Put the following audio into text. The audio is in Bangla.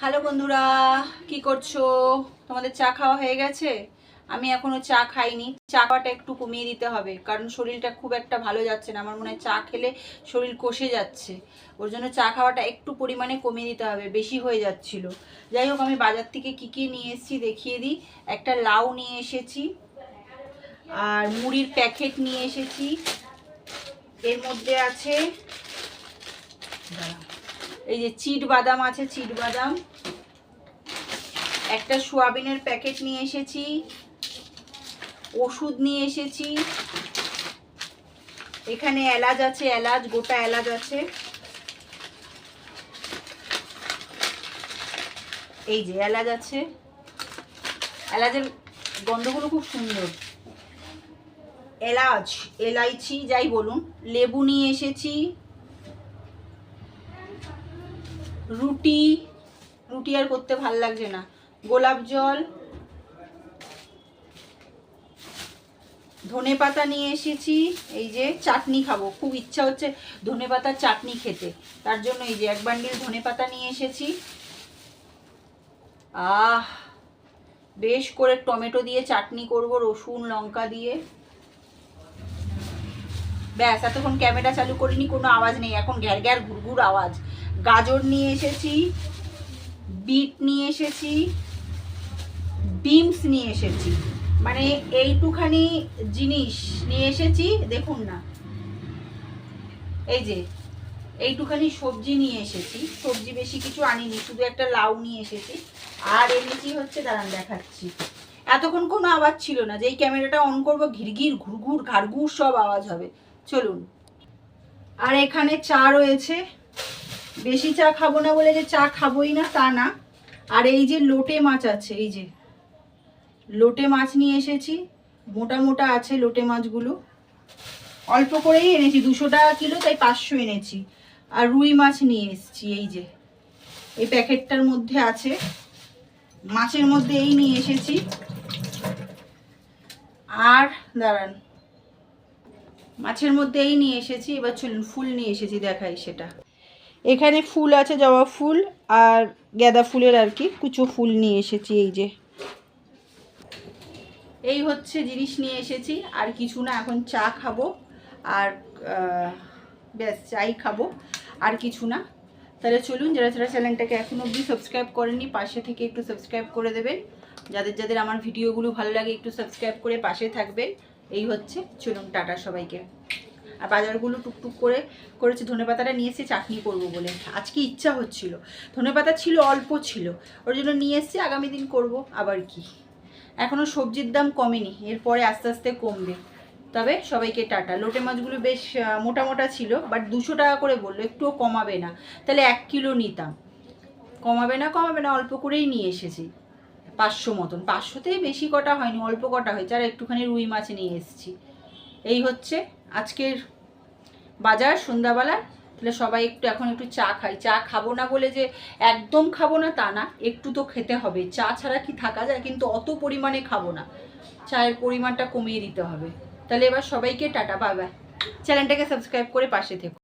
হ্যালো বন্ধুরা, কি করছো? তোমাদের চা খাওয়া হয়ে গেছে? আমি এখনো চা খাইনি। চা খাওয়াটা একটু কমিয়ে দিতে হবে, কারণ শরীরটা খুব একটা ভালো যাচ্ছে না। আমার মনে হয় চা খেলে শরীর কষে যাচ্ছে। ওর জন্য চা খাওয়াটা একটু পরিমাণে কমিয়ে দিতে হবে, বেশি হয়ে যাচ্ছিল। যাই হোক, আমি বাজার থেকে কী কী নিয়ে এসেছি দেখিয়ে দিই। একটা লাউ নিয়ে এসেছি, আর মুড়ির প্যাকেট নিয়ে এসেছি। এর মধ্যে আছে এই যে চিট বাদাম আছে, চিট বাদাম। একটা সোয়াবিনের প্যাকেট নিয়ে এসেছি, ওষুধ নিয়ে এসেছি। এখানে এলাচ আছে, এলাচ, গোটা এলাচ আছে। এই যে এলাচ আছে, এলাচের গন্ধগুলো খুব সুন্দর। এলাচ, এলাইচি যাই বলুন। লেবু নিয়ে এসেছি, রুটি, রুটি আর করতে ভাল লাগছে না। গোলাপ জল, ধনেপাতা নিয়ে এসেছি। এই যে চাটনি খাবো, খুব ইচ্ছা হচ্ছে ধনেপাতার চাটনি খেতে, তার জন্য এই যে এক বান্ডিল ধনেপাতা নিয়ে এসেছি। বেশ করে টমেটো দিয়ে চাটনি করব, রসুন লঙ্কা দিয়ে। ব্যাস, এতক্ষণ ক্যামেরা চালু করিনি, কোনো আওয়াজ নেই, এখন ঘ্যার ঘ্যার ঘুরঘুর আওয়াজ। গাজর নিয়ে এসেছি, বিট নিয়ে এসেছি, বিনস নিয়ে এসেছি। মানে এইটুখানি জিনিস নিয়ে এসেছি, দেখুন না। এই যে এইটুখানি সবজি নিয়ে এসেছি, সবজি বেশি কিছু আনিনি, শুধু একটা লাউ নিয়ে এসেছি। আর এনেছি হচ্ছে, দাঁড়ান দেখাচ্ছি। এতক্ষণ কোনো আওয়াজ ছিল না, যেই ক্যামেরাটা অন করবো ঘিরঘির ঘুরঘুর ঘাড়ঘুর সব আওয়াজ হবে। চলুন। আর এখানে চা রয়েছে। বেশি চা খাবো না বলে যে চা খাবোই না তা না। আর এই যে লোটে মাছ আছে, এই যে লোটে মাছ নিয়ে এসেছি। মোটা মোটা আছে লোটে মাছগুলো, অল্প করেই এনেছি, 200 টাকা কিলো, তাই 500 এনেছি। আর রুই মাছ নিয়ে এসেছি, এই যে এই প্যাকেটটার মধ্যে আছে। মাছের মধ্যে এই নিয়ে এসেছি। আর দাঁড়ান, মাছের মধ্যে এই নিয়ে এসেছি। এবার চলুন, ফুল নিয়ে এসেছি, দেখাই সেটা। এখানে ফুল আছে, জবা ফুল আর গাঁদা ফুলের আর কি কুচো ফুল নিয়ে এসেছি। এই যে এই হচ্ছে জিনিস নিয়ে এসেছি, আর কিছু না। এখন চা খাবো, আর ব্যাস চাই খাবো, আর কিছু না। তাহলে চলুন, যারা যারা চ্যানেলটাকে এখনো অবধি সাবস্ক্রাইব করেননি, পাশে থেকে একটু সাবস্ক্রাইব করে দেবেন। যাদের যাদের আমার ভিডিওগুলো ভালো লাগে একটু সাবস্ক্রাইব করে পাশে থাকবেন। এই হচ্ছে, চলুন, টাটা সবাইকে। আর বাজারগুলো টুকটুক করে করেছি। ধনেপাতাটা নিয়ে এসে চাটনি করবো বলে আজকে ইচ্ছা হচ্ছিল। ধনেপাতা ছিল, অল্প ছিল, ওর জন্য নিয়ে এসেছি। আগামী দিন করব আবার কি। এখনও সবজির দাম কমেনি, এরপরে আস্তে আস্তে কমবে। তবে সবাইকে টাটা। লোটে মাছগুলো বেশ মোটা মোটা ছিল, বাট 200 টাকা করে বললো, একটুও কমাবে না। তাহলে 1 কিলো নিতাম। কমাবে না, কমাবে না, অল্প করেই নিয়ে এসেছি। 500 মতন, 500তেই বেশি কটা হয়নি, অল্প কটা হয়েছে। আর একটুখানি রুই মাছ নিয়ে এসেছি। এই হচ্ছে আজকের বাজার সন্ধ্যাবেলা। তাহলে সবাই একটু এখন একটু চা খাই। চা খাবো না বলে যে একদম খাবো না তা না, একটু তো খেতে হবে। চা ছাড়া কি থাকা যায়? কিন্তু অত পরিমাণে খাবো না, চায়ের পরিমাণটা কমিয়ে দিতে হবে। তাহলে এবার সবাইকে টাটা, বাই বাই। চ্যানেলটাকে সাবস্ক্রাইব করে পাশে থেকো।